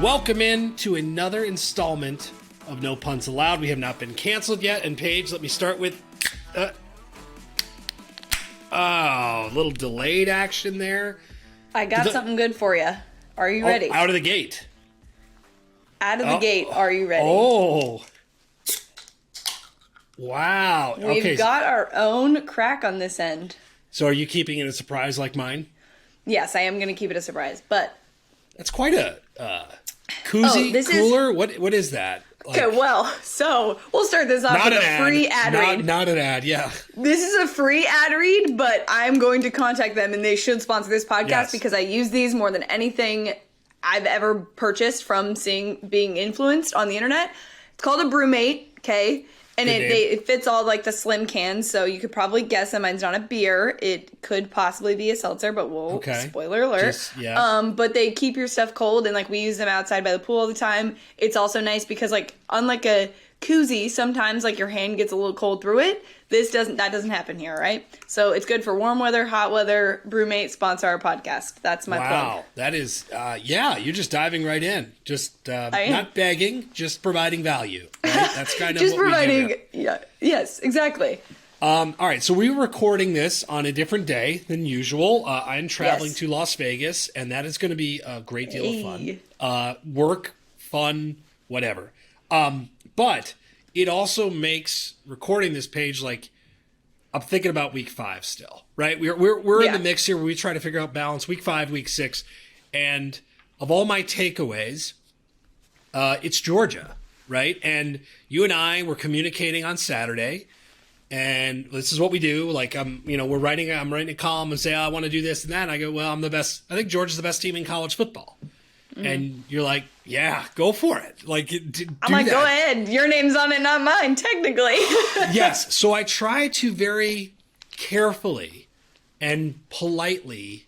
Welcome in to another installment of No Puns Allowed. We have not been canceled yet. And Paige, let me start with a little delayed action there. I got something good for you. Are you ready? Out of the gate. Out of the gate. Are you ready? Oh. Wow. We've got our own crack on this end. So are you keeping it a surprise like mine? Yes, I am going to keep it a surprise, but... That's quite a koozie, cooler? What is that? Like, okay, well, so we'll start this off with a free ad read. Not an ad, yeah. This is a free ad read, but I'm going to contact them, and they should sponsor this podcast because I use these more than anything I've ever purchased from being influenced on the internet. It's called a Brewmate, okay? And it fits all like the slim cans, so you could probably guess that mine's not a beer. It could possibly be a seltzer, but spoiler alert. But they keep your stuff cold, and like we use them outside by the pool all the time. It's also nice because like unlike a koozie, sometimes like your hand gets a little cold through it. That doesn't happen here, right? So it's good for warm weather, hot weather. Brewmate, sponsor our podcast. That's my plug. Wow, that is you're just diving right in. Just not begging, just providing value. Right? That's kind of just what providing. We do here. Yes, exactly. All right, so we're recording this on a different day than usual. I'm traveling to Las Vegas, and that is going to be a great deal of fun. Work, fun, whatever. But it also makes recording this page like I'm thinking about week 5 still, right? We're in the mix here where we try to figure out balance week 5, week 6, and of all my takeaways, it's Georgia, right? And you and I were communicating on Saturday, and this is what we do. Like I'm writing a column and say I want to do this and that. And I go, well, I'm the best. I think Georgia's the best team in college football. Mm-hmm. And you're like, yeah, go for it. Like, I'm like, go ahead. Your name's on it, not mine, technically. Yes. So I try to very carefully and politely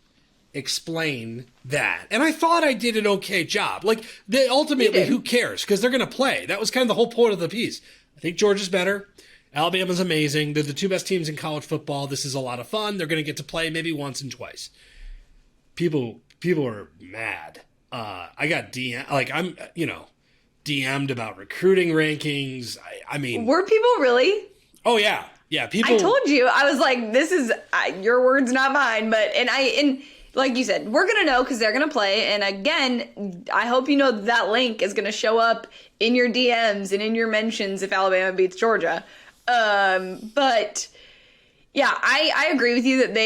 explain that. And I thought I did an okay job. Like, ultimately, who cares? Because they're going to play. That was kind of the whole point of the piece. I think Georgia's better. Alabama's amazing. They're the 2 best teams in college football. This is a lot of fun. They're going to get to play maybe once and twice. People are mad. I got DM'd about recruiting rankings. I mean, were people really? Oh yeah, people. I told you, I was like, this is your words, not mine. But and like you said, we're gonna know because they're gonna play. And again, I hope you know that link is gonna show up in your DMs and in your mentions if Alabama beats Georgia. But yeah, I agree with you that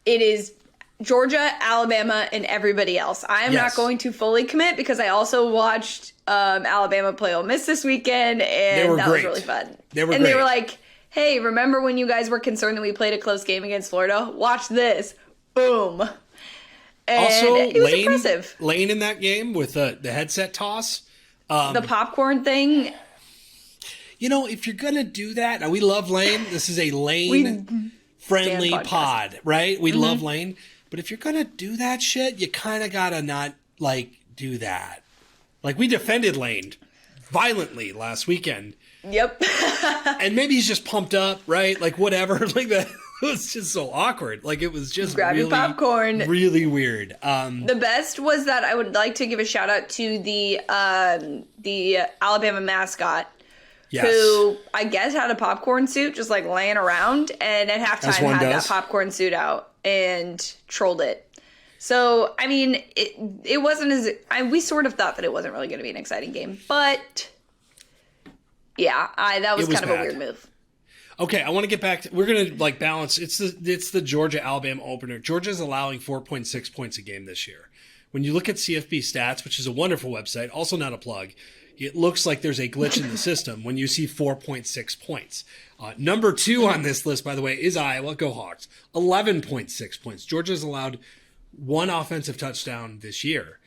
it is Georgia, Alabama, and everybody else. I am not going to fully commit because I also watched Alabama play Ole Miss this weekend, and that was really fun. They were like, hey, remember when you guys were concerned that we played a close game against Florida? Watch this. Boom. And also, it was impressive. Lane in that game with the headset toss. The popcorn thing. You know, if you're going to do that, now we love Lane. This is a Lane-friendly pod, right? We love Lane. But if you're going to do that shit, you kind of got to not, like, do that. Like, we defended Lane violently last weekend. Yep. And maybe he's just pumped up, right? Like, whatever. Like, that it was just so awkward. Like, it was just grab your popcorn. Really weird. The best was that I would like to give a shout-out to the Alabama mascot. Yes. Who, I guess, had a popcorn suit just, like, laying around. And at halftime had that popcorn suit out and trolled it. So, I mean, it wasn't we sort of thought that it wasn't really going to be an exciting game. But, yeah, that was kind of a weird move. Okay, I want to get back to, we're going to, like, balance. It's the Georgia-Alabama opener. Georgia's allowing 4.6 points a game this year. When you look at CFB Stats, which is a wonderful website, also not a plug, it looks like there's a glitch in the system when you see 4.6 points. Number 2 on this list, by the way, is Iowa. Go Hawks. 11.6 points. Georgia's allowed 1 offensive touchdown this year.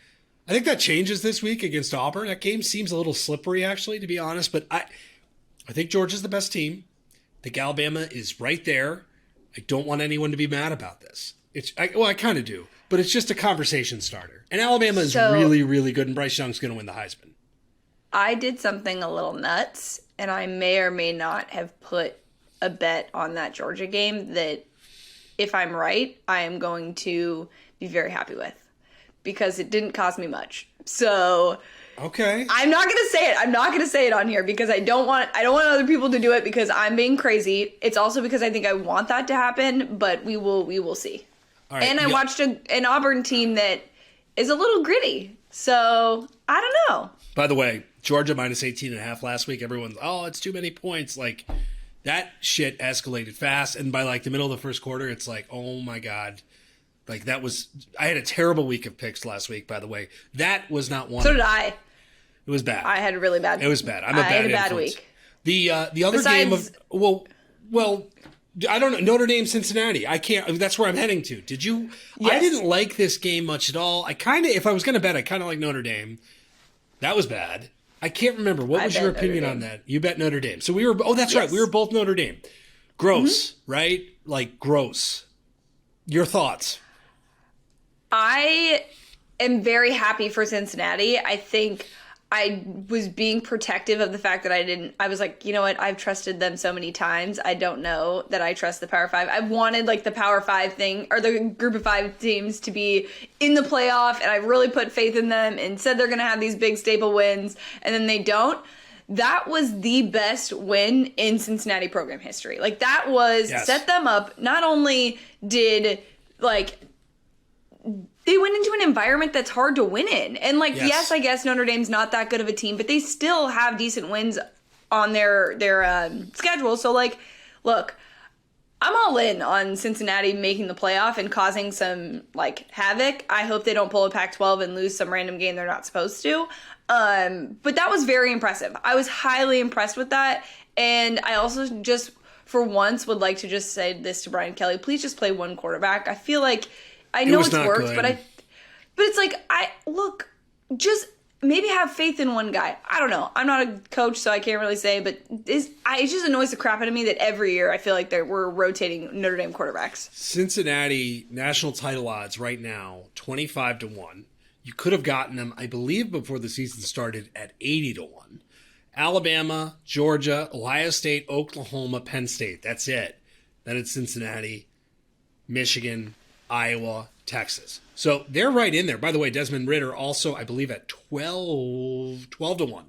I think that changes this week against Auburn. That game seems a little slippery, actually, to be honest. But I think Georgia's the best team. I think Alabama is right there. I don't want anyone to be mad about this. I kind of do. But it's just a conversation starter. And Alabama is really, really good, and Bryce Young's going to win the Heisman. I did something a little nuts, and I may or may not have put a bet on that Georgia game that, if I'm right, I am going to be very happy with. Because it didn't cost me much. So okay, I'm not gonna say it. I'm not gonna say it on here because I don't want other people to do it because I'm being crazy. It's also because I think I want that to happen, but we will see. All right, and I watched an Auburn team that is a little gritty. So I don't know. By the way, Georgia minus 18.5 last week. Everyone's, oh, it's too many points. Like, that shit escalated fast. And by like the middle of the first quarter, it's like, oh my God. Like I had a terrible week of picks last week, by the way. That was not one. So did I. It was bad. I had a really bad. It was bad. I had a bad week. The other game of, well, I don't know. Notre Dame, Cincinnati. I can't. That's where I'm heading to. Did you? Yes. I didn't like this game much at all. If I was going to bet, I kind of like Notre Dame. That was bad. I can't remember. What was your opinion on that? You bet Notre Dame. So we were. Oh, that's right. We were both Notre Dame. Gross, right? Like gross. Your thoughts? I am very happy for Cincinnati. I think I was being protective of the fact that I was like, you know what? I've trusted them so many times. I don't know that I trust the Power Five. I wanted like the Power Five thing or the group of 5 teams to be in the playoff. And I really put faith in them and said they're going to have these big staple wins. And then they don't. That was the best win in Cincinnati program history. Like that was set them up. Not only did they went into an environment that's hard to win in. And yes, I guess Notre Dame's not that good of a team, but they still have decent wins on their schedule. So look, I'm all in on Cincinnati making the playoff and causing some havoc. I hope they don't pull a Pac-12 and lose some random game they're not supposed to. But that was very impressive. I was highly impressed with that. And I also just, for once, would like to just say this to Brian Kelly. Please just play one quarterback. I feel like I know it's worked, good. but it's just maybe have faith in one guy. I don't know. I'm not a coach, so I can't really say, but it just annoys the crap out of me that every year I feel like we're rotating Notre Dame quarterbacks. Cincinnati national title odds right now, 25-1. You could have gotten them, I believe, before the season started at 80-1. Alabama, Georgia, Ohio State, Oklahoma, Penn State. That's it. Then it's Cincinnati, Michigan, Iowa, Texas. So they're right in there. By the way, Desmond Ridder also, I believe, at 12-1.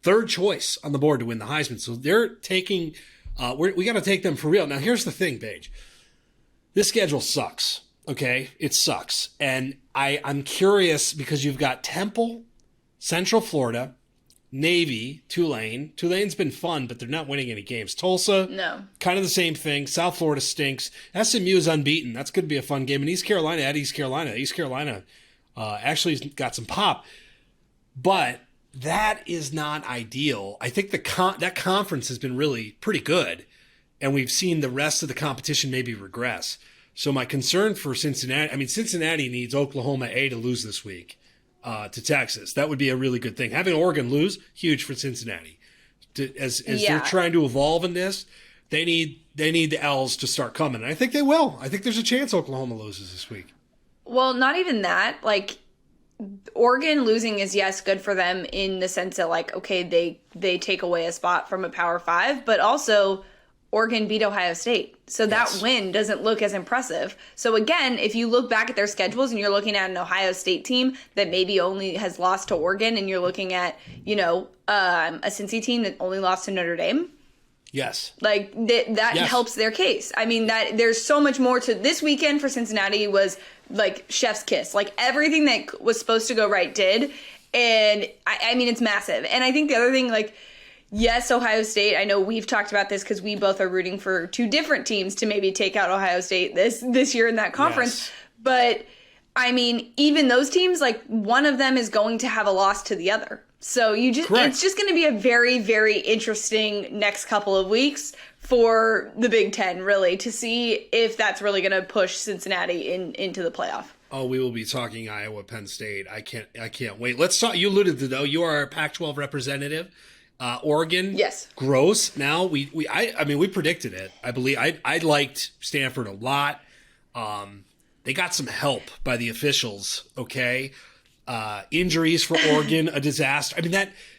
Third choice on the board to win the Heisman. So they're taking, we got to take them for real. Now, here's the thing, Paige. This schedule sucks, okay? It sucks. And I'm curious because you've got Temple, Central Florida, Navy, Tulane. Tulane's been fun, but they're not winning any games. Tulsa, no. Kind of the same thing. South Florida stinks. SMU is unbeaten. That's going to be a fun game. And East Carolina at East Carolina. East Carolina actually has got some pop. But that is not ideal. I think that conference has been really pretty good. And we've seen the rest of the competition maybe regress. So my concern for Cincinnati, Cincinnati needs Oklahoma to lose this week. To Texas. That would be a really good thing. Having Oregon lose, huge for Cincinnati. As they're trying to evolve in this, they need the L's to start coming. And I think they will. I think there's a chance Oklahoma loses this week. Well, not even that. Oregon losing is, yes, good for them in the sense that, okay, they take away a spot from a Power 5, but also Oregon beat Ohio State. So that win doesn't look as impressive. So again, if you look back at their schedules and you're looking at an Ohio State team that maybe only has lost to Oregon and you're looking at, a Cincy team that only lost to Notre Dame. Yes. That helps their case. That there's so much more to this weekend for Cincinnati was chef's kiss. Everything that was supposed to go right did. And it's massive. And I think the other thing, yes, Ohio State. I know we've talked about this because we both are rooting for 2 different teams to maybe take out Ohio State this year in that conference. Yes. But, even those teams, one of them is going to have a loss to the other. So it's just going to be a very, very interesting next couple of weeks for the Big Ten, really, to see if that's really going to push Cincinnati into the playoff. Oh, we will be talking Iowa, Penn State. I can't wait. Let's talk. You alluded to, though, you are a Pac-12 representative. Oregon, yes, gross. Now we predicted it. I believe I liked Stanford a lot. They got some help by the officials. Okay, injuries for Oregon, a disaster.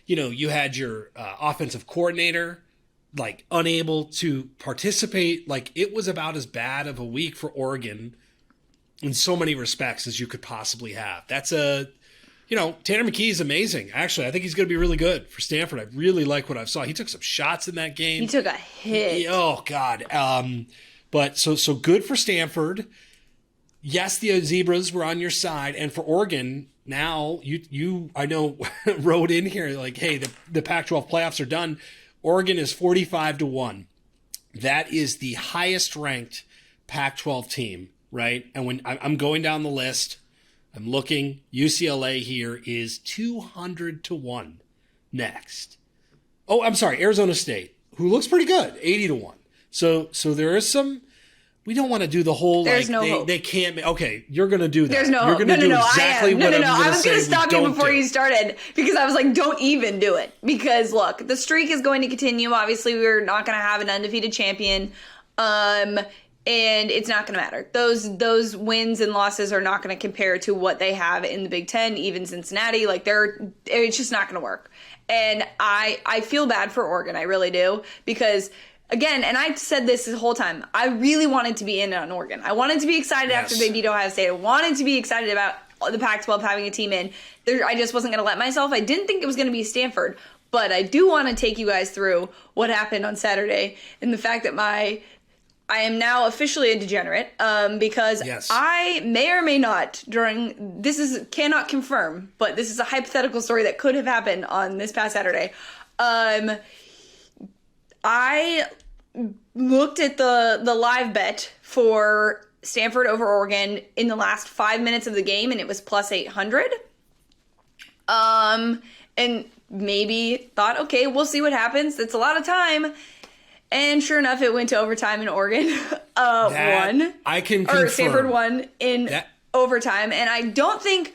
You had your offensive coordinator unable to participate. It was about as bad of a week for Oregon in so many respects as you could possibly have. That's a Tanner McKee is amazing. Actually, I think he's going to be really good for Stanford. I really like what I saw. He took some shots in that game. He took a hit. Oh, God. But so good for Stanford. Yes, the Zebras were on your side. And for Oregon, now you I know, wrote in here like, hey, the Pac-12 playoffs are done. Oregon is 45-1. That is the highest ranked Pac-12 team, right? And when I'm going down the list, I'm looking, UCLA here is 200-1 next. Oh, I'm sorry, Arizona State, who looks pretty good, 80-1. So there is some. We don't want to do the whole. There's no hope. They can't. Okay, you're going to do that. There's no You're hope. going to do exactly what I'm going to say. I was going to stop you before do. you started because I was like, don't even do it. Because look, the streak is going to continue. Obviously, we're not going to have an undefeated champion. And it's not going to matter. Those wins and losses are not going to compare to what they have in the Big Ten, even Cincinnati. Like it's just not going to work. And I feel bad for Oregon. I really do. Because again, and I said this the whole time, I really wanted to be in on Oregon. I wanted to be excited after they beat Ohio State. I wanted to be excited about the Pac-12 having a team in. I just wasn't going to let myself. I didn't think it was going to be Stanford. But I do want to take you guys through what happened on Saturday and the fact that I am now officially a degenerate because I may or may not cannot confirm, but this is a hypothetical story that could have happened on this past Saturday. I looked at the live bet for Stanford over Oregon in the last 5 minutes of the game, and it was plus 800. And maybe thought, okay, we'll see what happens. That's a lot of time. And sure enough, it went to overtime and Oregon won. I can confirm. Or Stanford won in overtime. And I don't think,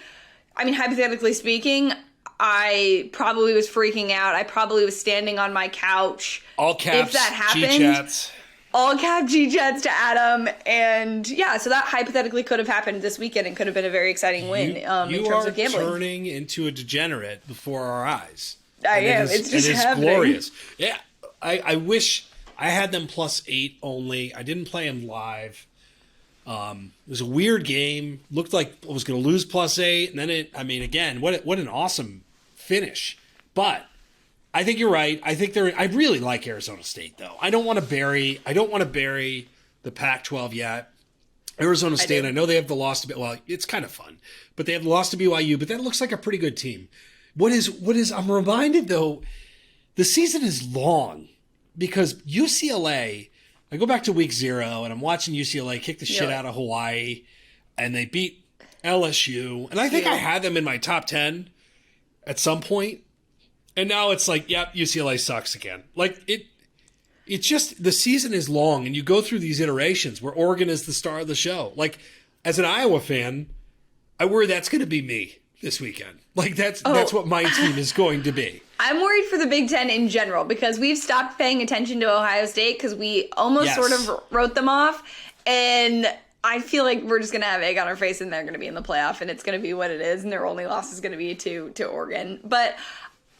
hypothetically speaking, I probably was freaking out. I probably was standing on my couch. All caps, if that happened. G-chats. All cap G-chats to Adam. And yeah, so that hypothetically could have happened this weekend and could have been a very exciting win in terms of gambling. You are turning into a degenerate before our eyes. I am. It's just happening. Glorious. Yeah, I wish I had them plus 8 only. I didn't play them live. It was a weird game. Looked like I was going to lose plus 8. And then again, what an awesome finish. But I think you're right. I really like Arizona State, though. I don't want to bury the Pac-12 yet. Arizona State, I know they have the loss to, well, it's kind of fun, but they have the loss to BYU, but that looks like a pretty good team. What is, I'm reminded, though, the season is long. Because UCLA, I go back to week 0, and I'm watching UCLA kick the shit out of Hawaii, and they beat LSU. And I think I had them in my top 10 at some point. And now it's like, yep, UCLA sucks again. Like, it's just, the season is long, and you go through these iterations where Oregon is the star of the show. Like, as an Iowa fan, I worry that's going to be me this weekend. Like, that's what my team is going to be. I'm worried for the Big Ten in general because we've stopped paying attention to Ohio State because we almost sort of wrote them off. And I feel like we're just going to have egg on our face and they're going to be in the playoff and it's going to be what it is. And their only loss is going to be to Oregon. But,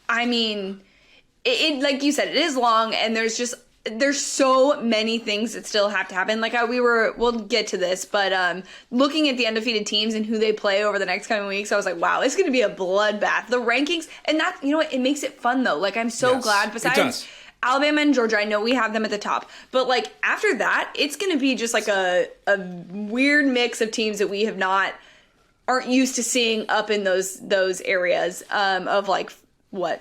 it like you said, it is long and there's so many things that still have to happen. Like we'll get to this, but looking at the undefeated teams and who they play over the next coming weeks, I was like, wow, it's going to be a bloodbath. The rankings, and that, you know what, it makes it fun though. Like I'm so glad. Besides Alabama and Georgia, I know we have them at the top, but like after that, it's going to be just like a weird mix of teams that we aren't used to seeing up in those areas of like.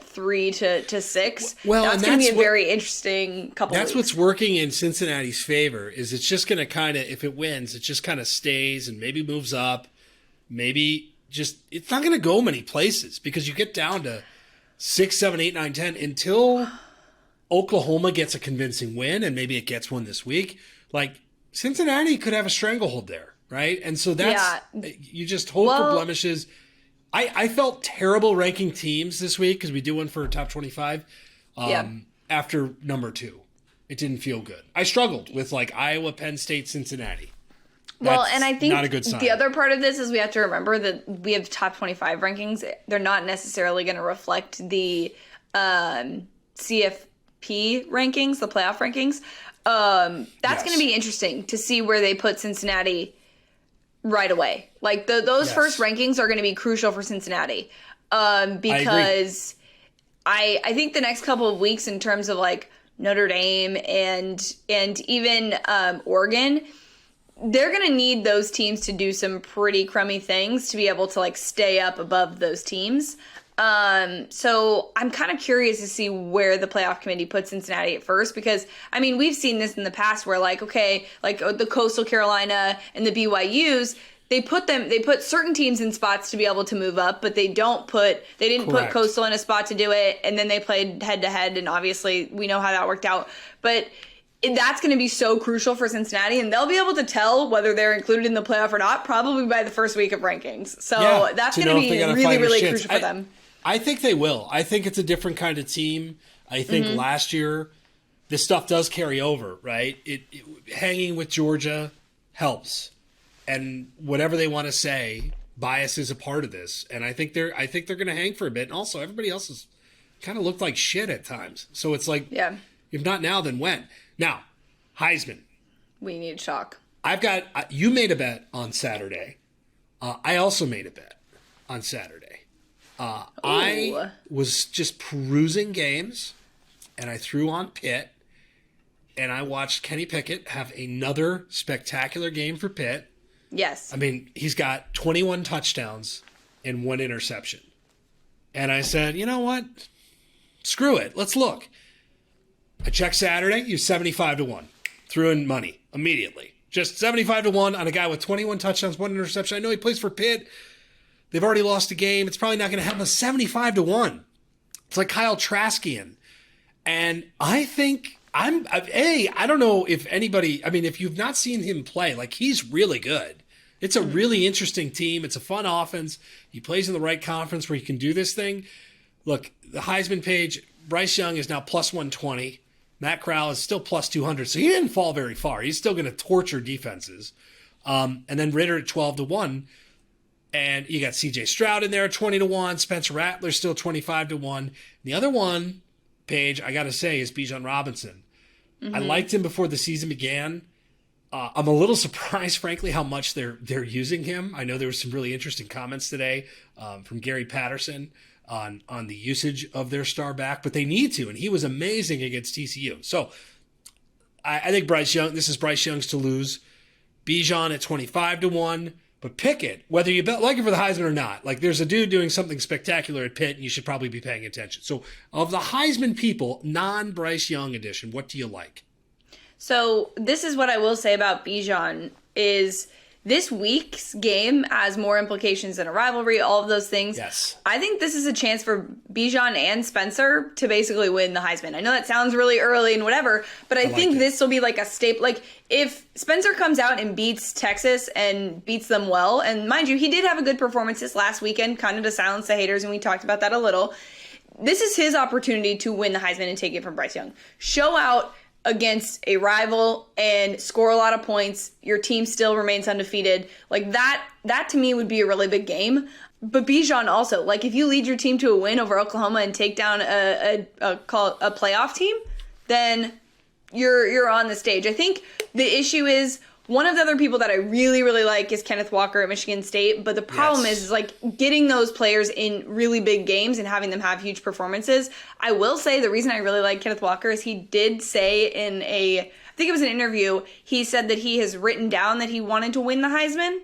3 to 6? Well, that's going to be a very interesting couple. That's weeks. What's working in Cincinnati's favor is it's just going to kind of, if it wins, it just kind of stays and maybe moves up. Maybe just it's not going to go many places because you get down to 6, 7, 8, 9, 10 until Oklahoma gets a convincing win and maybe it gets one this week. Like Cincinnati could have a stranglehold there, right? And so you just hope for blemishes. I felt terrible ranking teams this week because we do one for top 25 after number 2. It didn't feel good. I struggled with like Iowa, Penn State, Cincinnati. And I think not a good sign. The other part of this is we have to remember that we have top 25 rankings. They're not necessarily going to reflect the CFP rankings, the playoff rankings. That's going to be interesting to see where they put Cincinnati right away. Like those Yes. first rankings are going to be crucial for Cincinnati, because I think the next couple of weeks in terms of like Notre Dame and even Oregon, they're going to need those teams to do some pretty crummy things to be able to like stay up above those teams. So I'm kind of curious to see where the playoff committee puts Cincinnati at first, because I mean, we've seen this in the past where like, okay, like the Coastal Carolina and the BYUs, they put certain teams in spots to be able to move up, but they didn't Correct. put Coastal in a spot to do it. And then they played head to head. And obviously we know how that worked out, but that's going to be so crucial for Cincinnati, and they'll be able to tell whether they're included in the playoff or not probably by the first week of rankings. So that's going to be really, really crucial for them. I think they will. I think it's a different kind of team. I think last year, this stuff does carry over, right? Hanging with Georgia helps, and whatever they want to say, bias is a part of this. And I think they're going to hang for a bit. And also, everybody else has kind of looked like shit at times. So it's like, if not now, then when? Now, Heisman. We need chalk. You made a bet on Saturday. I also made a bet on Saturday. I was just perusing games, and I threw on Pitt, and I watched Kenny Pickett have another spectacular game for Pitt. Yes. I mean, he's got 21 touchdowns and 1 interception. And I said, you know what? Screw it. Let's look. I checked Saturday. He was 75-1. Threw in money immediately. Just 75-1 on a guy with 21 touchdowns, 1 interception. I know he plays for Pitt. They've already lost a game. It's probably not going to happen. 75-1. It's like Kyle Traskian. And I think I don't know if anybody, I mean, if you've not seen him play, like he's really good. It's a really interesting team. It's a fun offense. He plays in the right conference where he can do this thing. Look, the Heisman page, Bryce Young is now plus 120. Matt Corral is still plus 200. So he didn't fall very far. He's still going to torture defenses. And then Ritter at 12-1. And you got C.J. Stroud in there at 20-1. Spencer Rattler still 25-1. The other one, Paige, I got to say, is Bijan Robinson. I liked him before the season began. I'm a little surprised, frankly, how much they're using him. I know there were some really interesting comments today from Gary Patterson on the usage of their star back, but they need to, and he was amazing against TCU. So I think Bryce Young, this is Bryce Young's to lose. Bijan at 25-1. But Pickett, whether you like it for the Heisman or not, like there's a dude doing something spectacular at Pitt, and you should probably be paying attention. So of the Heisman people, non-Bryce Young edition, what do you like? So this is what I will say about Bijan is this week's game has more implications than a rivalry, all of those things. Yes. I think this is a chance for Bijan and Spencer to basically win the Heisman. I know that sounds really early and whatever, but I think this will be like a staple. Like if Spencer comes out and beats Texas and beats them well, and mind you, he did have a good performance this last weekend, kind of to silence the haters, and we talked about that a little. This is his opportunity to win the Heisman and take it from Bryce Young. Show out against a rival and score a lot of points. Your team still remains undefeated. Like that to me would be a really big game. But Bijan also, like if you lead your team to a win over Oklahoma and take down a playoff team, then you're on the stage. I think the issue is one of the other people that I really, really like is Kenneth Walker at Michigan State. But the problem is like getting those players in really big games and having them have huge performances. I will say the reason I really like Kenneth Walker is he did say I think it was an interview, he said that he has written down that he wanted to win the Heisman.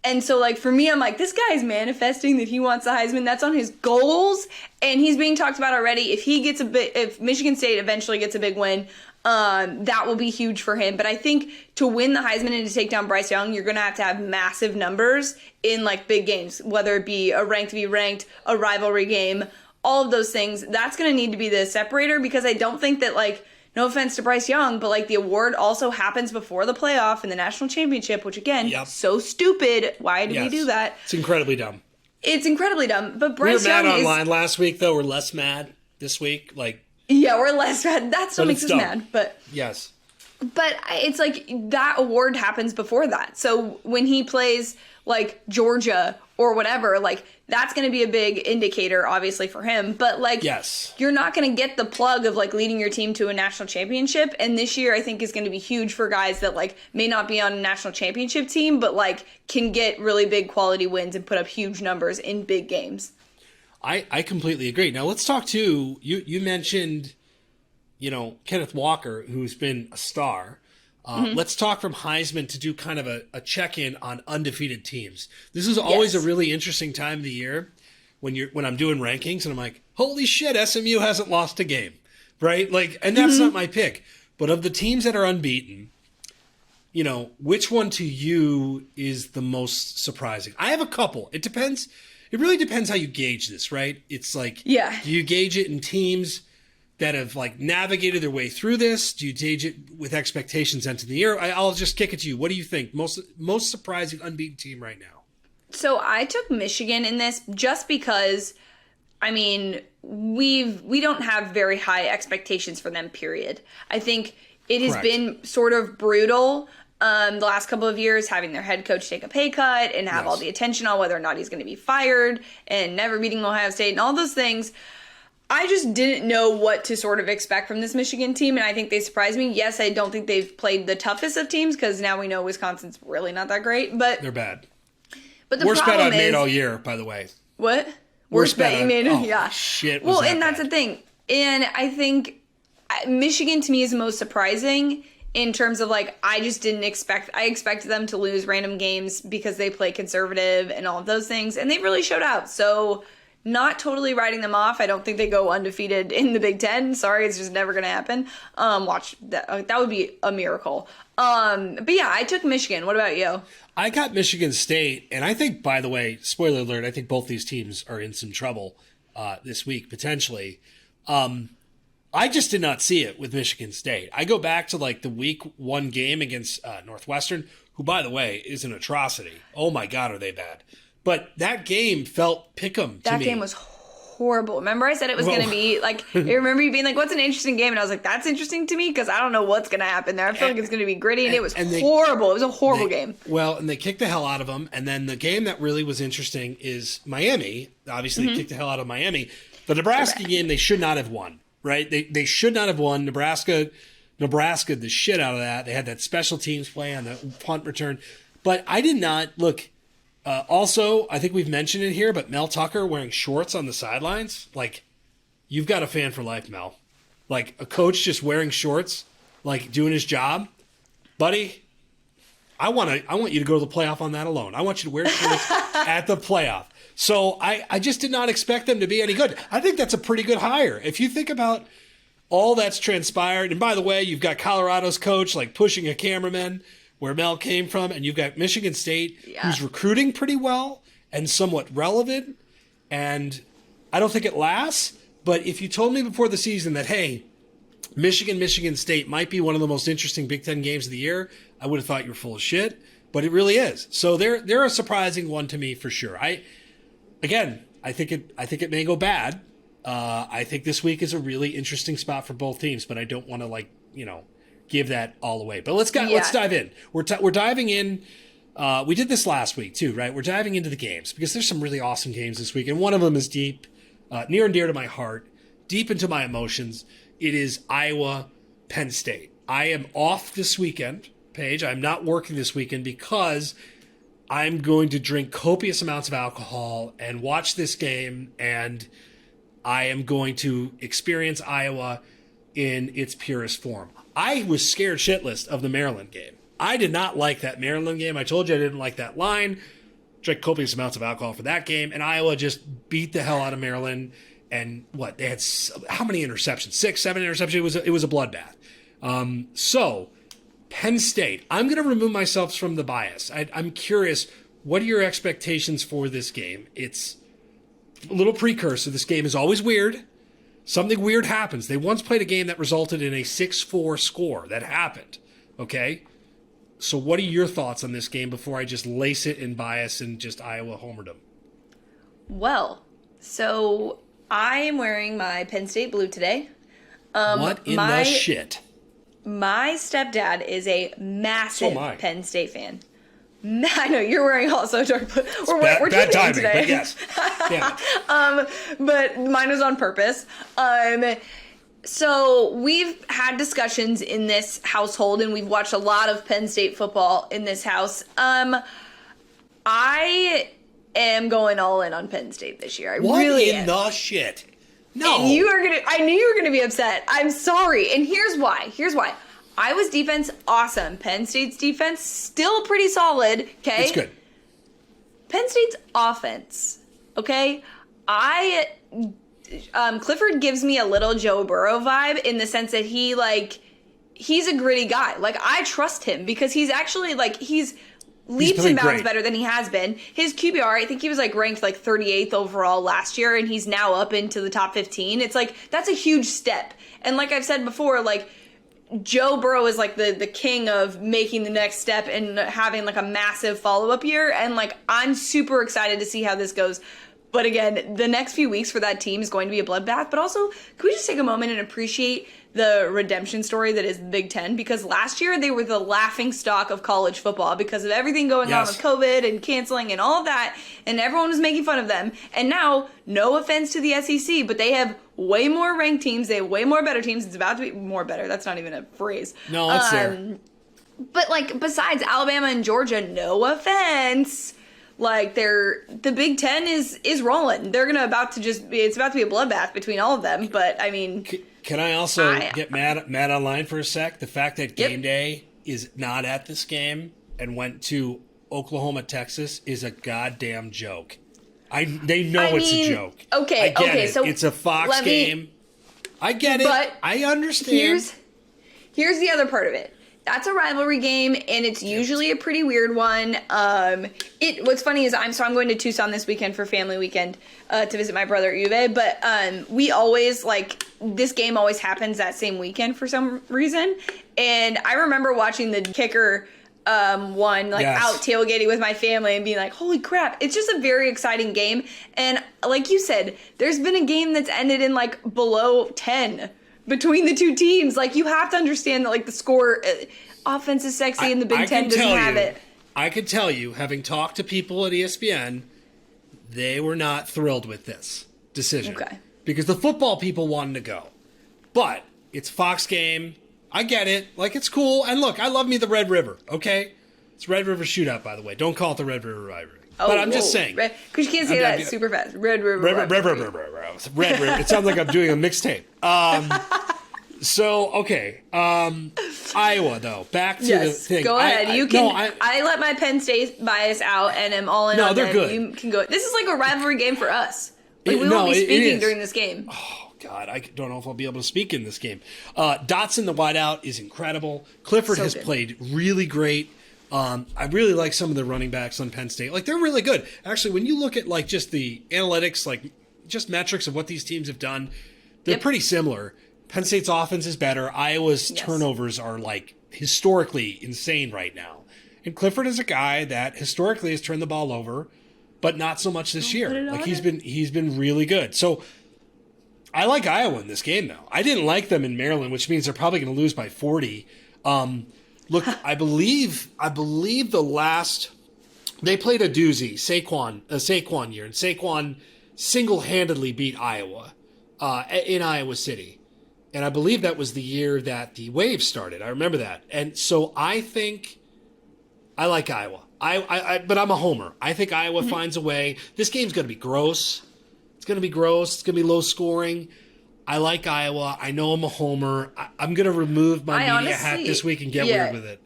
And so like for me, I'm like, this guy is manifesting that he wants the Heisman. That's on his goals. And he's being talked about already. If Michigan State eventually gets a big win, that will be huge for him. But I think to win the Heisman and to take down Bryce Young, you're going to have massive numbers in like big games, whether it be a ranked v ranked, a rivalry game, all of those things. That's going to need to be the separator, because I don't think that, like, no offense to Bryce Young, but like the award also happens before the playoff and the national championship, which again, so stupid. Why do we do that? It's incredibly dumb. It's incredibly dumb. But Bryce Young we were mad online last week, though. We're less mad this week. Like, yeah, we're less mad. That still makes us mad. But yes. But it's like that award happens before that. So when he plays like Georgia or whatever, like that's going to be a big indicator, obviously, for him. But like, yes, you're not going to get the plug of like leading your team to a national championship. And this year, I think is going to be huge for guys that like may not be on a national championship team, but like can get really big quality wins and put up huge numbers in big games. I completely agree. Now let's talk to you mentioned, Kenneth Walker, who's been a star. Let's talk from Heisman to do kind of a check-in on undefeated teams. This is always a really interesting time of the year when I'm doing rankings and I'm like, holy shit, SMU hasn't lost a game, right? Like, and that's not my pick. But of the teams that are unbeaten, which one to you is the most surprising? I have a couple. It depends. It really depends how you gauge this, right? It's like, do you gauge it in teams that have like navigated their way through this? Do you gauge it with expectations into the year? I'll just kick it to you. What do you think? Most surprising unbeaten team right now? So I took Michigan in this just because, I mean, we don't have very high expectations for them, period. I think it has been sort of brutal the last couple of years, having their head coach take a pay cut and have all the attention on whether or not he's going to be fired and never beating Ohio State and all those things. I just didn't know what to sort of expect from this Michigan team, and I think they surprised me. Yes, I don't think they've played the toughest of teams because now we know Wisconsin's really not that great, but they're bad. But the worst bet I've made is, all year, by the way. What? Worst bet you made? Oh, yeah. Shit. Well, and that's the thing. And I think Michigan to me is the most surprising in terms of like, I expected them to lose random games because they play conservative and all of those things, and they really showed out. So not totally writing them off. I don't think they go undefeated in the Big Ten. Sorry, it's just never going to happen. Watch that would be a miracle. But yeah, I took Michigan. What about you? I got Michigan State, and I think, by the way, spoiler alert, I think both these teams are in some trouble this week, potentially. I just did not see it with Michigan State. I go back to like the week 1 game against Northwestern, who, by the way, is an atrocity. Oh my God, are they bad? But that game felt pick'em to me. That game was horrible. Remember I said it was going to be like, I remember you being like, what's an interesting game? And I was like, that's interesting to me because I don't know what's going to happen there. I feel like it's going to be gritty, and it was horrible. It was a horrible game. Well, and they kicked the hell out of them. And then the game that really was interesting is Miami. Obviously, kicked the hell out of Miami. The Nebraska game, they should not have won. Right? They should not have won. Nebraska the shit out of that. They had that special teams play on the punt return. But I did not look. Also, I think we've mentioned it here, but Mel Tucker wearing shorts on the sidelines. Like, you've got a fan for life, Mel. Like a coach just wearing shorts, like doing his job, buddy. I want you to go to the playoff on that alone. I want you to wear shorts at the playoff. So I just did not expect them to be any good. I think that's a pretty good hire. If you think about all that's transpired, and by the way, you've got Colorado's coach like pushing a cameraman where Mel came from, and you've got Michigan State who's recruiting pretty well and somewhat relevant, and I don't think it lasts. But if you told me before the season that, hey, Michigan State might be one of the most interesting Big Ten games of the year, I would have thought you were full of shit. But it really is. So they're a surprising one to me for sure. I think it may go bad. I think this week is a really interesting spot for both teams, but I don't want to give that all away. But let's dive in. We're diving in. We did this last week too, right? We're diving into the games because there's some really awesome games this week, and one of them is deep, near and dear to my heart, deep into my emotions. It is Iowa, Penn State. I am off this weekend, Paige. I'm not working this weekend because I'm going to drink copious amounts of alcohol and watch this game, and I am going to experience Iowa in its purest form. I was scared shitless of the Maryland game. I did not like that Maryland game. I told you I didn't like that line. Drank copious amounts of alcohol for that game, and Iowa just beat the hell out of Maryland. And they had how many interceptions? 6, 7 interceptions. It was a bloodbath. So Penn State. I'm going to remove myself from the bias. I'm curious. What are your expectations for this game? It's a little precursor. This game is always weird. Something weird happens. They once played a game that resulted in a 6-4 score. That happened. Okay. So what are your thoughts on this game before I just lace it in bias and just Iowa homerdom? Well, so I am wearing my Penn State blue today. What in the shit? My stepdad is a massive So am I. Penn State fan. I know you're wearing also dark blue. We're Bad keeping it timing, today. but yes. Yeah. But mine was on purpose. So we've had discussions in this household, and we've watched a lot of Penn State football in this house. I am going all in on Penn State this year. I What really in am. the shit? No. And I knew you were gonna be upset. I'm sorry. And here's why. Iowa's defense, awesome. Penn State's defense, still pretty solid. Okay. It's good. Penn State's offense. Okay. Clifford gives me a little Joe Burrow vibe in the sense that he's a gritty guy. Like, I trust him because he's actually he's leaps and bounds better than he has been. His QBR, I think he was ranked 38th overall last year, and he's now up into the top 15. It's that's a huge step. And like I've said before, Joe Burrow is the king of making the next step and having a massive follow-up year. And I'm super excited to see how this goes. But again, the next few weeks for that team is going to be a bloodbath. But also, can we just take a moment and appreciate the redemption story that is the Big Ten? Because last year they were the laughing stock of college football because of everything going on with COVID and canceling and all of that. And everyone was making fun of them. And now, no offense to the SEC, but they have way more ranked teams. They have way more better teams. It's about to be more better. That's not even a phrase. No, it's there. But besides Alabama and Georgia, no offense. The Big Ten is rolling. They're it's about to be a bloodbath between all of them. But I mean, can I also get mad online for a sec? The fact that game day is not at this game and went to Oklahoma, Texas is a goddamn joke. They know it's a joke. Okay. So it's a Fox game. I get it. But I understand. Here's the other part of it. That's a rivalry game, and it's usually a pretty weird one. What's funny is I'm going to Tucson this weekend for family weekend to visit my brother at U of A, but we always, this game always happens that same weekend for some reason. And I remember watching the kicker one, out tailgating with my family and being like, holy crap, it's just a very exciting game. And like you said, there's been a game that's ended in below 10 between the two teams. You have to understand that the score, offense is sexy and the Big Ten doesn't have it. I could tell you, having talked to people at ESPN, they were not thrilled with this decision. Okay. Because the football people wanted to go. But it's a Fox game. I get it. It's cool. And look, I love me the Red River, okay? It's Red River Shootout, by the way. Don't call it the Red River Rivalry. But I'm just saying. Because you can't say that super fast. Red River. Red River. It sounds like I'm doing a mixtape. So, okay. Iowa, though. Back to the thing. Go ahead. I let my Penn State bias out and am all in on they're them. good. You can go. This is a rivalry game for us. We won't be speaking during this game. Oh, God. I don't know if I'll be able to speak in this game. Dotson, the wideout, is incredible. Clifford has played really great. I really like some of the running backs on Penn State. They're really good. Actually, when you look at just the analytics, just metrics of what these teams have done, they're pretty similar. Penn State's offense is better. Iowa's turnovers are historically insane right now. And Clifford is a guy that historically has turned the ball over, but not so much this year. He's been really good. So I like Iowa in this game though. I didn't like them in Maryland, which means they're probably going to lose by 40. Look, I believe the last they played a doozy, Saquon year, and Saquon single-handedly beat Iowa in Iowa City. And I believe that was the year that the wave started. I remember that. And so I think I like Iowa. But I'm a homer. I think Iowa finds a way. This game's going to be gross. It's going to be gross. It's going to be low scoring. I like Iowa. I know I'm a homer. I'm going to remove my media hat this week and get weird with it.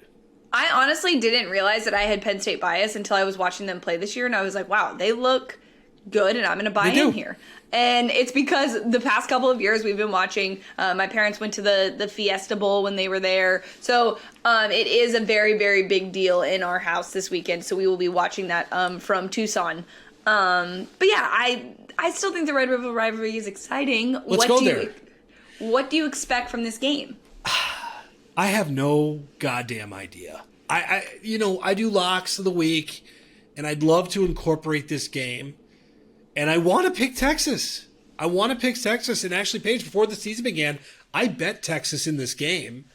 I honestly didn't realize that I had Penn State bias until I was watching them play this year. And I was like, wow, they look good and I'm going to buy in here. And it's because the past couple of years we've been watching. My parents went to the Fiesta Bowl when they were there. So it is a very, very big deal in our house this weekend. So we will be watching that from Tucson. But yeah, I still think the Red River Rivalry is exciting. Let's go there. What do you expect from this game? I have no goddamn idea. I do locks of the week, and I'd love to incorporate this game. And I want to pick Texas. And actually, Paige, before the season began, I bet Texas in this game.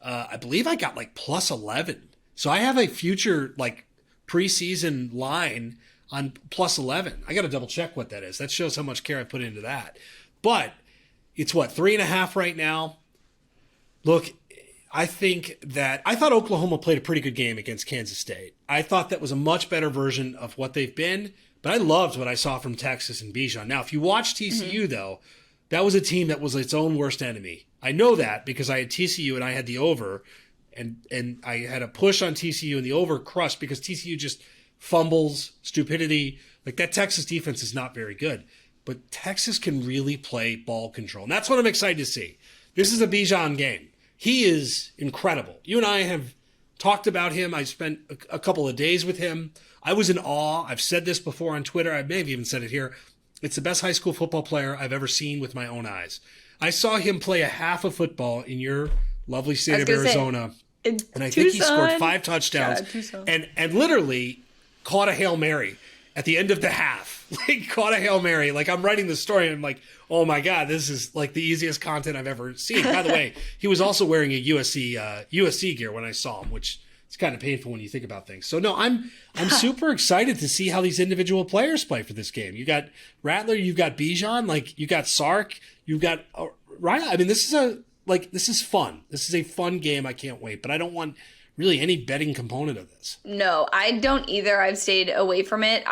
I believe I got like plus 11. So I have a future like preseason line on plus 11. I got to double check what that is. That shows how much care I put into that. But it's what, 3.5 right now? Look, I think that I thought Oklahoma played a pretty good game against Kansas State. I thought that was a much better version of what they've been, but I loved what I saw from Texas and Bijan. Now, if you watch TCU, though, that was a team that was its own worst enemy. I know that because I had TCU and I had the over, and I had a push on TCU and the over crushed because TCU just fumbles, stupidity. Like that Texas defense is not very good, but Texas can really play ball control. And that's what I'm excited to see. This is a Bijan game. He is incredible. You and I have talked about him. I spent a couple of days with him. I was in awe. I've said this before on Twitter. I may have even said it here. It's the best high school football player I've ever seen with my own eyes. I saw him play a half of football in your lovely state of Arizona. And I think he scored 5 touchdowns and literally caught a Hail Mary at the end of the half. Like, caught a Hail Mary. Like, I'm writing the story and I'm like, oh my God, this is like the easiest content I've ever seen. By the way, he was also wearing a USC gear when I saw him, which is kind of painful when you think about things. So no, I'm super excited to see how these individual players play for this game. You got Rattler, you've got Bijan, like you got Sark, you've got Ryan. I mean, this is fun. This is a fun game. I can't wait, but I don't want really any betting component of this. No, I don't either. I've stayed away from it.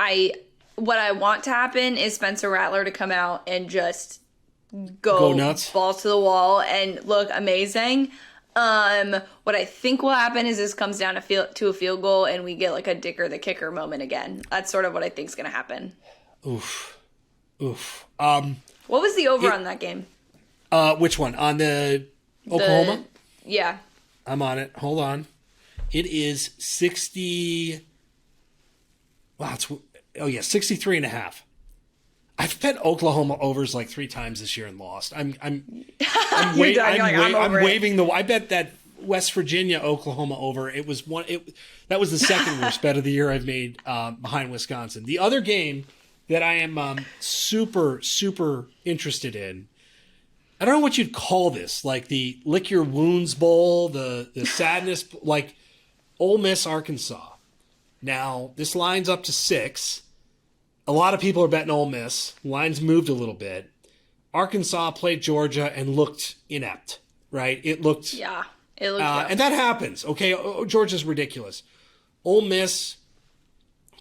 What I want to happen is Spencer Rattler to come out and just go nuts, balls to the wall, and look amazing. What I think will happen is this comes down to a field goal, and we get like a Dicker the kicker moment again. That's sort of what I think is going to happen. Oof. What was the over on that game? Which one? On the Oklahoma? Yeah. I'm on it. Hold on. It is 60. Wow, 63.5. I've bet Oklahoma overs like 3 times this year and lost. I'm waving the. I bet that West Virginia Oklahoma over. It was one. That was the second worst bet of the year I've made behind Wisconsin. The other game that I am super interested in. I don't know what you'd call this, like the Lick Your Wounds Bowl, the sadness, like Ole Miss, Arkansas. Now, this line's up to 6. A lot of people are betting Ole Miss. Line's moved a little bit. Arkansas played Georgia and looked inept, right? It looked rough. And that happens, okay? Georgia's ridiculous. Ole Miss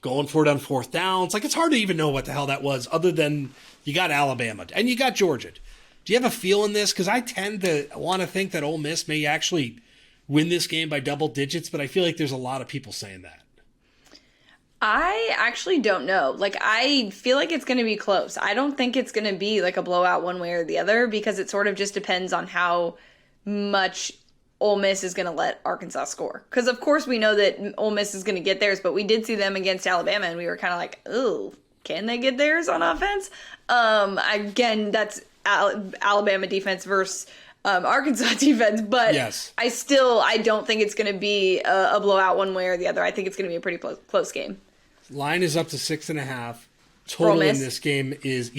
going for it on 4th down. It's like it's hard to even know what the hell that was other than you got Alabama and you got Georgia. Do you have a feel in this? Because I tend to want to think that Ole Miss may actually win this game by double digits, but I feel like there's a lot of people saying that. I actually don't know. Like, I feel like it's going to be close. I don't think it's going to be like a blowout one way or the other because it sort of just depends on how much Ole Miss is going to let Arkansas score. Because, of course, we know that Ole Miss is going to get theirs, but we did see them against Alabama, and we were kind of like, ooh, can they get theirs on offense? Again, that's Alabama defense versus Arkansas defense, but yes. I don't think it's going to be a blowout one way or the other. I think it's going to be a pretty close game. Line is up to 6.5. Total in this game is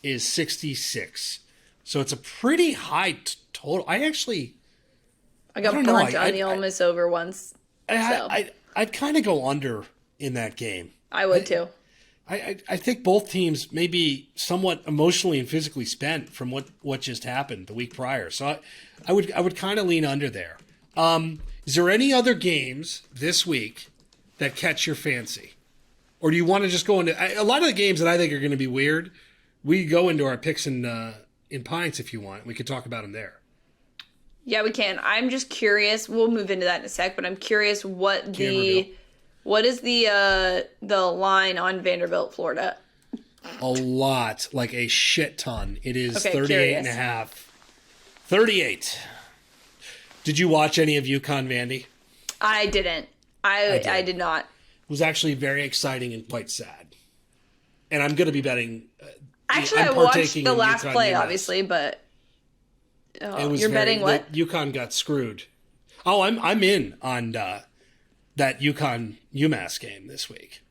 66. So it's a pretty high total. I got burnt on the Ole Miss over once. I'd kind of go under in that game. I would too. I think both teams may be somewhat emotionally and physically spent from what just happened the week prior. So I would kind of lean under there. Is there any other games this week that catch your fancy? Or do you want to just go into a lot of the games that I think are going to be weird? We go into our picks in Pints if you want. We could talk about them there. Yeah, we can. I'm just curious. We'll move into that in a sec, but I'm curious what is the line on Vanderbilt, Florida? A lot, like a shit ton. It is 38.5. 38. Did you watch any of Uconn, Vandy? I didn't. I did not. It was actually very exciting and quite sad. And I'm going to be betting. Actually, I watched the last play, obviously, but you're betting what? Uconn got screwed. Oh, I'm in on that Uconn Umass game this week.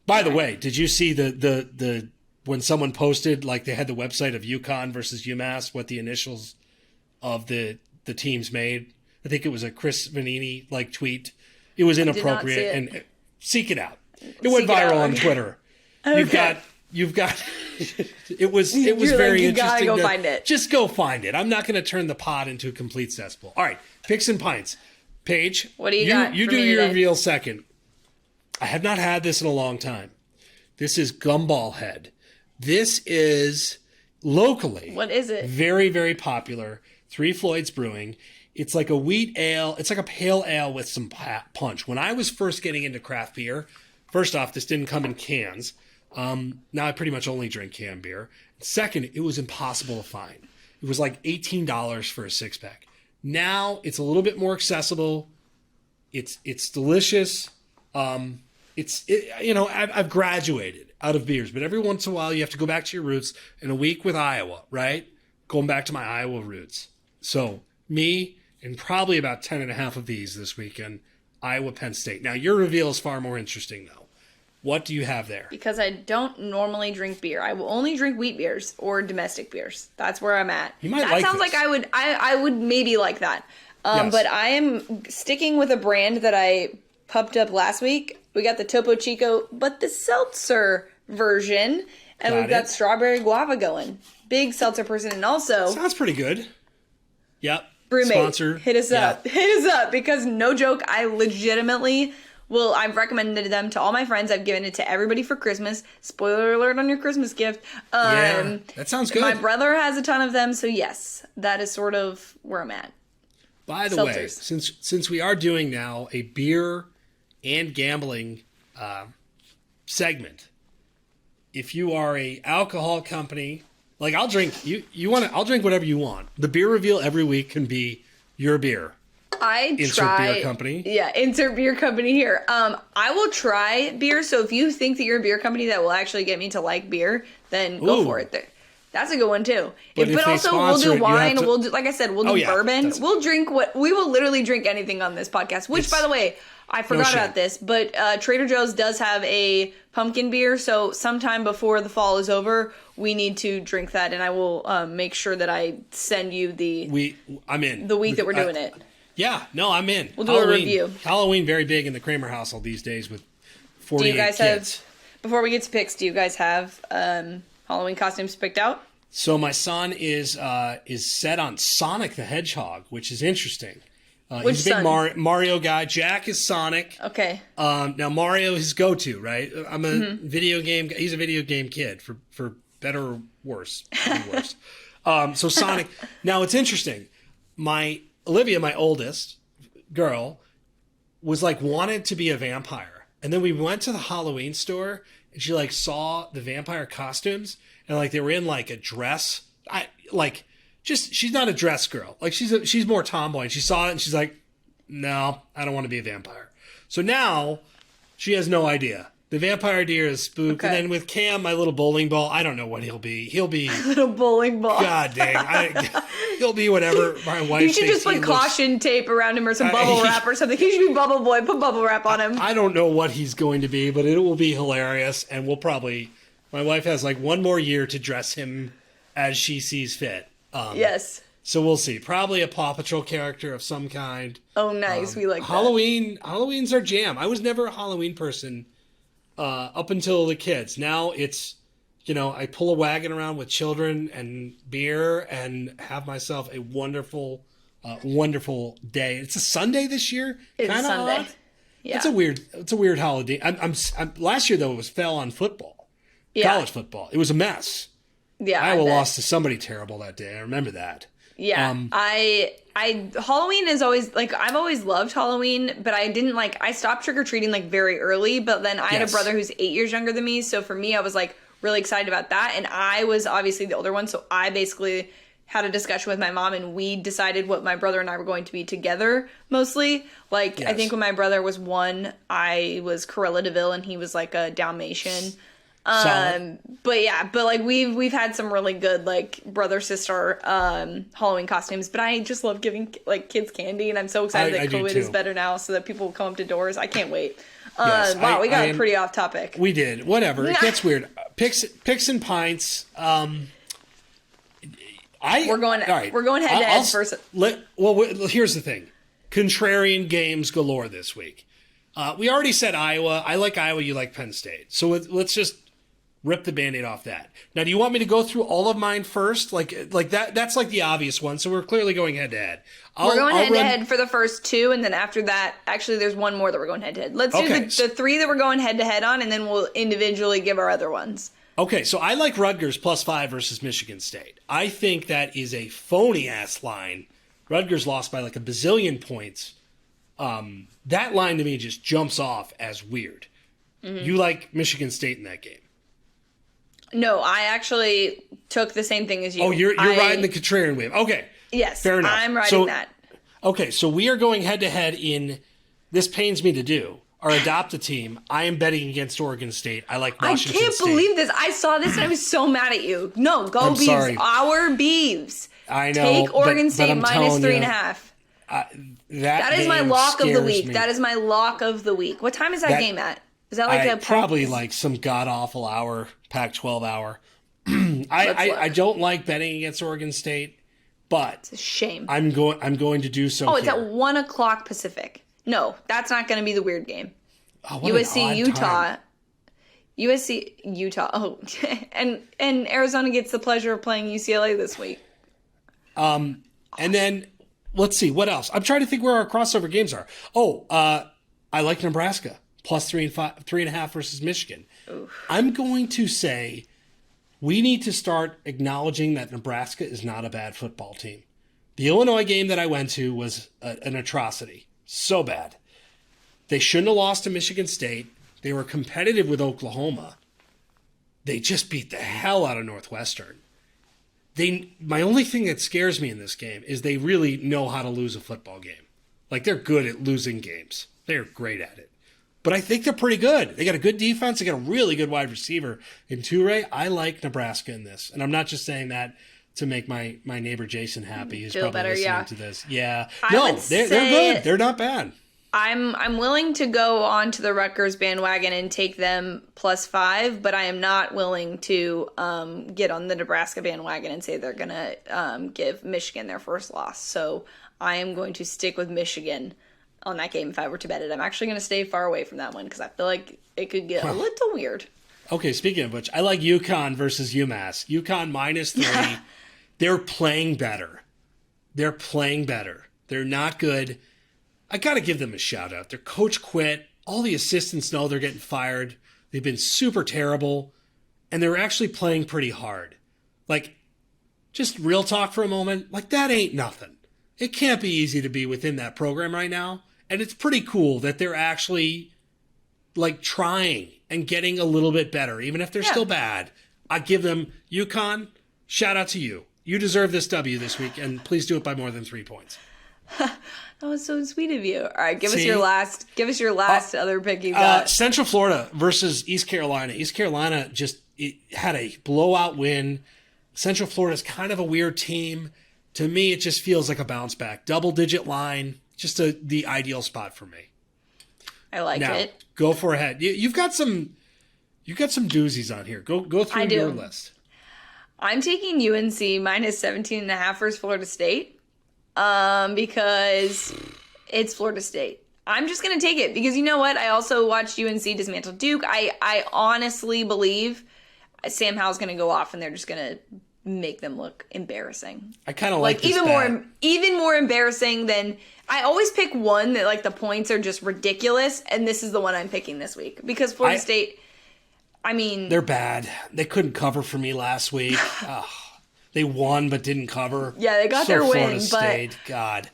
By the way, did you see the when someone posted, like, they had the website of Uconn versus Umass, what the initials of the teams made? I think it was a Chris Vanini like tweet. It was inappropriate, and seek it out. It went viral on Twitter. Okay. You've got. It was very interesting. Gotta go find it. Just go find it. I'm not going to turn the pod into a complete cesspool. All right, Picks and Pints. Paige, what do you got? You do your reveal second. I have not had this in a long time. This is Gumball Head. This is locally. What is it? Very, very popular. Three Floyds Brewing. It's like a wheat ale. It's like a pale ale with some punch. When I was first getting into craft beer, first off, this didn't come in cans. Now I pretty much only drink canned beer. Second, it was impossible to find. It was like $18 for a 6-pack. Now it's a little bit more accessible. It's delicious. I've graduated out of beers, but every once in a while you have to go back to your roots. In a week with Iowa, right? Going back to my Iowa roots. So me and probably about 10 and a half of these this weekend, Iowa, Penn State. Now your reveal is far more interesting though. What do you have there? Because I don't normally drink beer. I will only drink wheat beers or domestic beers. That's where I'm at. You might that like sounds this. like I would maybe like that. Yes. But I am sticking with a brand that I pumped up last week. We got the Topo Chico, but the seltzer version. And we've got strawberry guava going. Big seltzer person. And also... Sounds pretty good. Yep. Brewmate, Sponsor. hit us up. Hit us up because no joke, I legitimately... Well, I've recommended them to all my friends. I've given it to everybody for Christmas. Spoiler alert on your Christmas gift. Yeah, that sounds good. My brother has a ton of them, so yes, that is sort of where I'm at. By the way, since we are doing now a beer and gambling segment, if you are a alcohol company, like I'll drink I'll drink whatever you want. The beer reveal every week can be your beer. Insert beer company. Yeah, insert beer company here. I will try beer. So if you think that you're a beer company that will actually get me to like beer, then go for it. That's a good one too. But also we'll do wine. We'll do, like I said, we'll do bourbon. We'll drink we will literally drink anything on this podcast. Which, by the way, I forgot about this, but Trader Joe's does have a pumpkin beer. So sometime before the fall is over, we need to drink that, and I will make sure that I send you I'm in the week that we're doing it. Yeah, no, I'm in. We'll do a review. Halloween very big in the Kramer household these days with 48 do you guys kids. Before we get to picks, do you guys have Halloween costumes picked out? So my son is set on Sonic the Hedgehog, which is interesting. He's a big Mario guy. Jack is Sonic. Okay. Now Mario is his go-to, right? I'm a video game. He's a video game kid for better or worse. Worse. So Sonic. Now it's interesting. Olivia, my oldest girl, was wanted to be a vampire. And then we went to the Halloween store and she saw the vampire costumes and they were in a dress. She's not a dress girl. She's more tomboy. And she saw it and she's like, no, I don't want to be a vampire. So now she has no idea. The vampire deer is spooked. Okay. And then with Cam, my little bowling ball, I don't know what he'll be. He'll be... little bowling ball. God dang. He'll be whatever my wife You should just put caution tape around him or some bubble wrap or something. He should be Bubble Boy. Put bubble wrap on him. I don't know what he's going to be, but it will be hilarious. And we'll probably... My wife has one more year to dress him as she sees fit. Yes. So we'll see. Probably a Paw Patrol character of some kind. Oh, nice. We like Halloween. Halloween's our jam. I was never a Halloween person up until the kids. Now it's, I pull a wagon around with children and beer and have myself a wonderful, wonderful day. It's a Sunday this year. It's a Sunday. Odd. Yeah. It's a weird holiday. Last year though, it fell on football, college football. It was a mess. Yeah. Iowa lost to somebody terrible that day. I remember that. Yeah. Halloween is always I've always loved Halloween, but I didn't I stopped trick-or-treating very early, but then I had a brother who's 8 years younger than me. So for me, I was really excited about that. And I was obviously the older one. So I basically had a discussion with my mom and we decided what my brother and I were going to be together mostly. I think when my brother was 1, I was Cruella de Vil and he was a Dalmatian. But we've had some really good brother sister Halloween costumes, but I just love giving kids candy, and I'm so excited that COVID is better now, so that people will come up to doors. I can't wait. Wow, we got pretty off topic. We did. Whatever. It gets weird. Picks and Pints. We're going head to head first. Here's the thing. contrarian games galore this week. We already said Iowa. I like Iowa. You like Penn State. So let's just rip the Band-Aid off that. Now, do you want me to go through all of mine first? Like that. That's like the obvious one. So we're clearly going head-to-head. We're going head-to-head for the first two, and then after that, actually, there's one more that we're going head-to-head. Let's do the three that we're going head-to-head on, and then we'll individually give our other ones. Okay, so I like Rutgers +5 versus Michigan State. I think that is a phony-ass line. Rutgers lost by like a bazillion points. That line to me just jumps off as weird. Mm-hmm. You like Michigan State in that game? No, I actually took the same thing as you. Oh, you're riding the contrarian wave. Okay. Yes, fair enough. I'm riding that. Okay, so we are going head-to-head in, this pains me to do, our adopt-a team. I am betting against Oregon State. I like Washington State. I can't believe this. I saw this and I was so mad at you. No, go Beavs. Sorry. Our Beavs. I know. Take Oregon State minus 3.5. That is my lock of the week. That is my lock of the week. What time is that game at? Is that like probably like some god-awful hour, Pac-12 hour. I don't like betting against Oregon State, but it's a shame. I'm going to do so. Oh, it's at 1:00 Pacific. No, that's not going to be the weird game. Oh, USC Utah. USC Utah. Oh, and Arizona gets the pleasure of playing UCLA this week. And then let's see what else. I'm trying to think where our crossover games are. Oh, I like Nebraska +3.5 versus Michigan. Oof. I'm going to say we need to start acknowledging that Nebraska is not a bad football team. The Illinois game that I went to was an atrocity. So bad. They shouldn't have lost to Michigan State. They were competitive with Oklahoma. They just beat the hell out of Northwestern. My only thing that scares me in this game is they really know how to lose a football game. Like, they're good at losing games. They're great at it. But I think they're pretty good. They got a good defense. They got a really good wide receiver in Toure. I like Nebraska in this. And I'm not just saying that to make my neighbor Jason happy. He's probably listening to this. Yeah. They're good. They're not bad. I'm willing to go on to the Rutgers bandwagon and take them +5, but I am not willing to get on the Nebraska bandwagon and say they're going to give Michigan their first loss. So I am going to stick with Michigan on that game if I were to bet it. I'm actually going to stay far away from that one because I feel like it could get a little weird. Okay, speaking of which, I like Uconn versus Umass. Uconn -3. They're playing better. They're not good. I got to give them a shout out. Their coach quit. All the assistants know they're getting fired. They've been super terrible. And they're actually playing pretty hard. Like, just real talk for a moment. Like, that ain't nothing. It can't be easy to be within that program right now. And it's pretty cool that they're actually, like, trying and getting a little bit better, even if they're still bad. I give them Uconn. Shout out to you. You deserve this W this week, and please do it by more than 3 points. That was so sweet of you. All right, give us your last other pick you got. Central Florida versus East Carolina. East Carolina had a blowout win. Central Florida is kind of a weird team. To me, it just feels like a bounce back. Double-digit line, just the ideal spot for me. I like it. Go for ahead. You've got some doozies on here. Go through your list. I'm taking UNC -17.5 versus Florida State. Because it's Florida State. I'm just going to take it because you know what? I also watched UNC dismantle Duke. I honestly believe Sam Howell's going to go off and they're just going to make them look embarrassing. I kind of like this even more embarrassing than I always pick one that like the points are just ridiculous. And this is the one I'm picking this week because Florida State, I mean, they're bad. They couldn't cover for me last week. They won but didn't cover. Yeah, they got their win, State, God.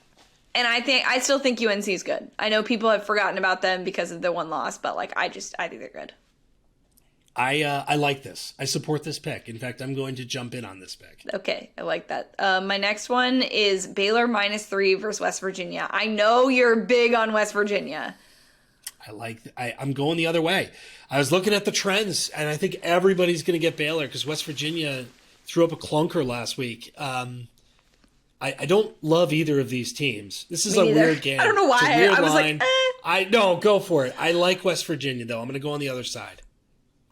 And I still think UNC is good. I know people have forgotten about them because of their one loss, but like I think they're good. I like this. I support this pick. In fact, I'm going to jump in on this pick. Okay, I like that. My next one is Baylor -3 versus West Virginia. I know you're big on West Virginia. I'm going the other way. I was looking at the trends, and I think everybody's going to get Baylor because West Virginia threw up a clunker last week. I don't love either of these teams. This is a weird game. I don't know why. I was line. Go for it. I like West Virginia, though. I'm going to go on the other side.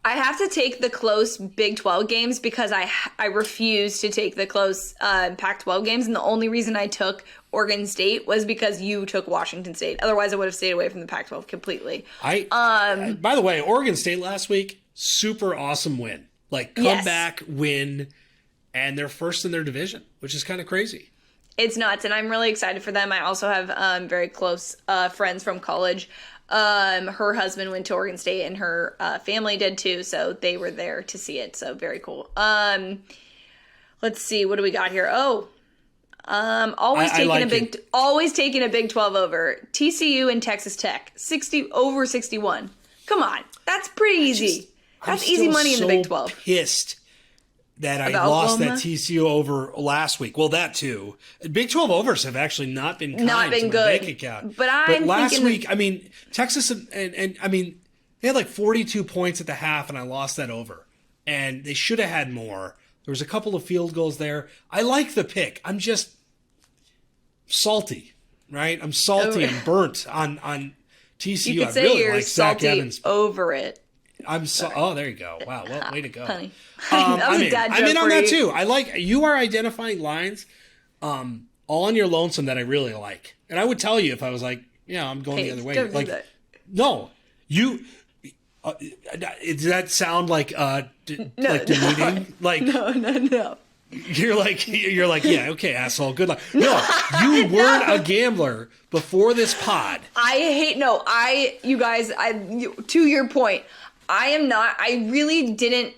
I have to take the close Big 12 games because I refuse to take the close Pac 12 games. And the only reason I took Oregon State was because you took Washington State. Otherwise, I would have stayed away from the Pac-12 completely. By the way, Oregon State last week, super awesome win. Like, comeback win, and they're first in their division, which is kind of crazy. It's nuts, and I'm really excited for them. I also have very close friends from college. Her husband went to Oregon State, and her family did too, so they were there to see it. So very cool. Let's see, what do we got here? Always taking a Big 12 over. TCU and Texas Tech, 60/61. Come on, that's pretty easy. That's easy money in the Big 12. Pissed that I lost that TCU over last week. Well, that too. Big 12 overs have actually not been good. My bank account. But last week, I mean, Texas and I mean, they had like 42 points at the half, and I lost that over. And they should have had more. There was a couple of field goals there. I like the pick. I'm just salty, right? I'm salty and burnt on TCU. You could say really you're salty over it. Oh, there you go. Wow, well, way to go, honey. That was a dad joke. I'm in on that too. I like you are identifying lines, all on your lonesome that I really like, and I would tell you if I was like, yeah, I'm going the other way. Don't like, do that. No, you. Does that sound like demeaning? No. Like no. You're like, yeah, okay, asshole. Good luck. No, you weren't a gambler before this pod. You guys, to your point, I am not. I really didn't.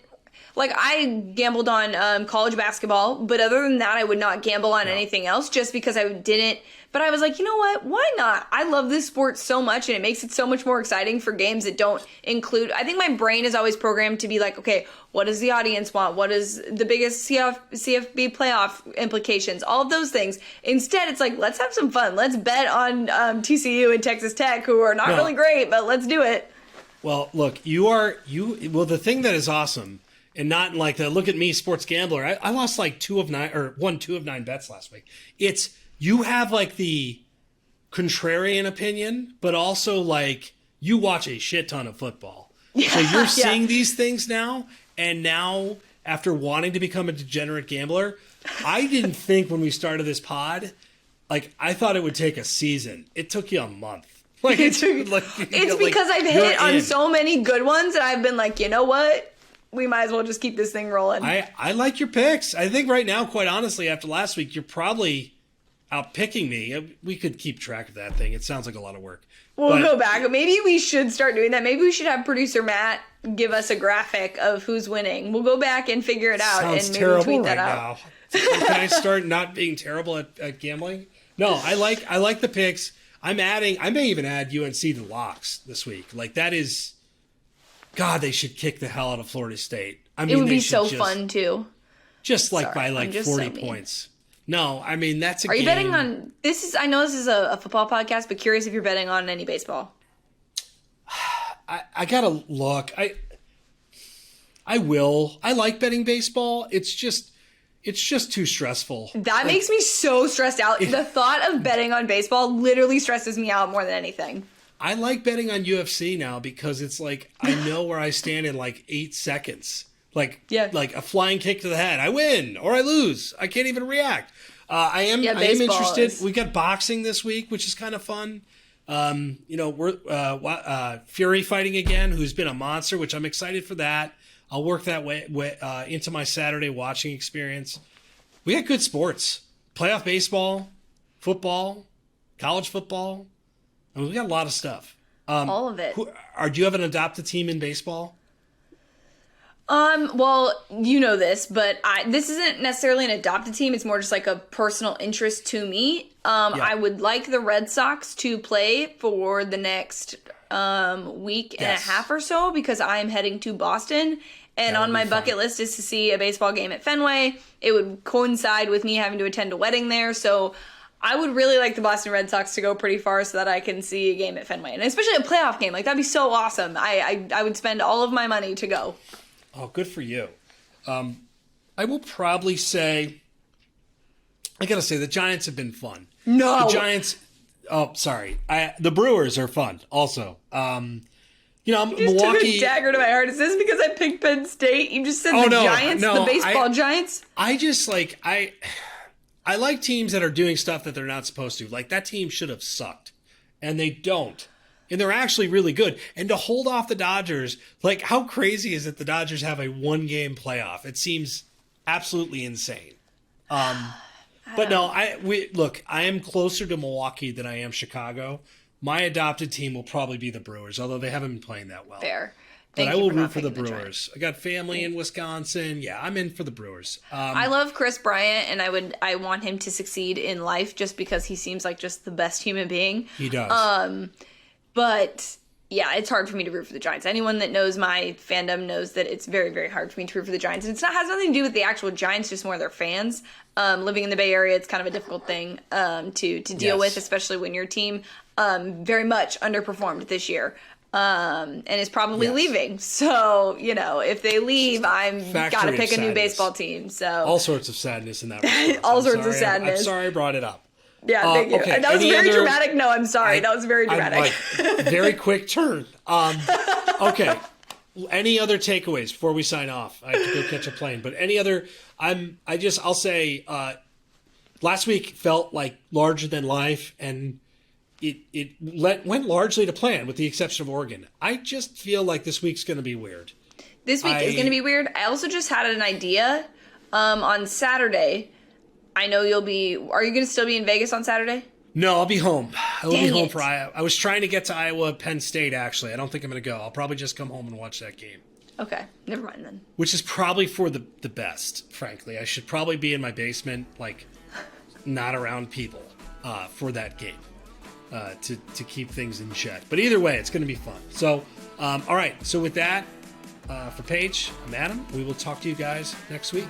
Like, I gambled on college basketball, but other than that, I would not gamble on anything else just because I didn't. But I was like, you know what? Why not? I love this sport so much, and it makes it so much more exciting for games that don't include. I think my brain is always programmed to be like, okay, what does the audience want? What is the biggest CFB playoff implications? All of those things. Instead, it's like, let's have some fun. Let's bet on TCU and Texas Tech, who are not really great, but let's do it. Well, look, well, the thing that is awesome, and not like the look at me, sports gambler. I lost like 2 of 9 bets last week. You have like the contrarian opinion, but also like you watch a shit ton of football. So you're seeing these things now, and now after wanting to become a degenerate gambler, I didn't think when we started this pod, like I thought it would take a season. It took you a month. Like it's because I've hit on so many good ones, and I've been like, you know what? We might as well just keep this thing rolling. I like your picks. I think right now, quite honestly, after last week, you're probably outpicking me. We could keep track of that thing. It sounds like a lot of work. We'll go back. Maybe we should start doing that. Maybe we should have producer Matt give us a graphic of who's winning. We'll go back and figure it out and maybe tweet that out. Can I start not being terrible at gambling? No, I like the picks. I may even add UNC to locks this week. Like that is, God, they should kick the hell out of Florida State. I mean, it would be so fun too. Just like by like 40 points. No, I mean that's a game. Are you betting on this? I know this is a football podcast, but curious if you're betting on any baseball. I gotta look. I will. I like betting baseball. It's just too stressful. That makes me so stressed out. The thought of betting on baseball literally stresses me out more than anything. I like betting on UFC now because it's like I know where I stand in like 8 seconds. Like a flying kick to the head. I win or I lose. I can't even react. I am interested. We got boxing this week, which is kind of fun. We're Fury fighting again, who's been a monster, which I'm excited for that. I'll work that way into my Saturday watching experience. We got good sports. Playoff baseball, football, college football. I mean, we got a lot of stuff. All of it. Do you have an adopted team in baseball? Well, you know this, but this isn't necessarily an adopted team. It's more just like a personal interest to me. I would like the Red Sox to play for the next week and a half or so because I am heading to Boston. And on my bucket list is to see a baseball game at Fenway. It would coincide with me having to attend a wedding there. So I would really like the Boston Red Sox to go pretty far so that I can see a game at Fenway. And especially a playoff game. Like, that'd be so awesome. I would spend all of my money to go. Oh, good for you. I will probably say, I got to say, the Giants have been fun. No. The Giants, sorry. The Brewers are fun also. You just Milwaukee. Took a dagger to my heart. Is this because I picked Penn State? You just said Giants, the baseball Giants? I just I like teams that are doing stuff that they're not supposed to. Like, that team should have sucked, and they don't. And they're actually really good. And to hold off the Dodgers, like, how crazy is it the Dodgers have a one-game playoff? It seems absolutely insane. But no, I am closer to Milwaukee than I am Chicago. My adopted team will probably be the Brewers, although they haven't been playing that well. Fair. But I will root for the Brewers. I got family in Wisconsin. Yeah, I'm in for the Brewers. I love Chris Bryant, and I want him to succeed in life just because he seems like just the best human being. He does. But yeah, it's hard for me to root for the Giants. Anyone that knows my fandom knows that it's very, very hard for me to root for the Giants. And has nothing to do with the actual Giants, just more their fans. Living in the Bay Area, it's kind of a difficult thing to deal with, especially when your team very much underperformed this year. And is probably leaving. So, if they leave, I'm got to pick a new baseball team. So all sorts of sadness in that response. All sorts of sadness. I'm sorry I brought it up. Yeah, thank you. Okay. That was very dramatic. No, I'm sorry. That was very dramatic. Very quick turn. Okay. Any other takeaways before we sign off? I have to go catch a plane. But any other? I'll say last week felt like larger than life, and it went largely to plan, with the exception of Oregon. I just feel like this week's going to be weird. This week is going to be weird. I also just had an idea on Saturday. I know you'll be... Are you going to still be in Vegas on Saturday? No, I'll be home. I will be home for Iowa. I was trying to get to Iowa, Penn State, actually. I don't think I'm going to go. I'll probably just come home and watch that game. Okay, never mind then. Which is probably for the best, frankly. I should probably be in my basement, like, not around people for that game to keep things in check. But either way, it's going to be fun. So, all right. So with that, for Paige, I'm Adam. We will talk to you guys next week.